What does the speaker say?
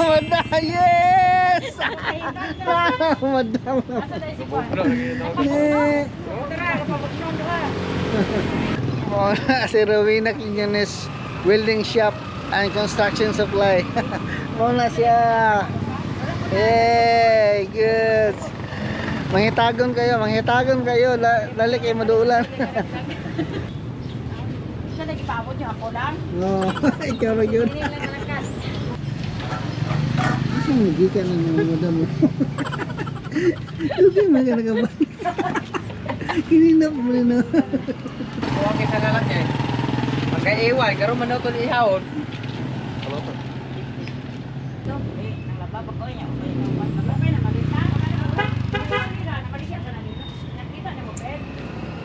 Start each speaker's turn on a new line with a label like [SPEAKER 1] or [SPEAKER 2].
[SPEAKER 1] Madam, yes! Madam. Si Rowena Quinones Welding Shop and Construction Supply. Muna siya. Hey, good. Manghitagon kayo. Lali kayo maduulan.
[SPEAKER 2] Siya nagipabot yung ako lang.
[SPEAKER 1] No, ikaw na yun.
[SPEAKER 2] Hindi lang malakas.
[SPEAKER 1] Saan hindi ka na ng madam mo? Okay, maganda ka ba? Hininap mo rin na.
[SPEAKER 3] Huwag kita na lang eh. Magkaiwan, karoon man ito ihawon.
[SPEAKER 2] Ito, nang lababag ko niya.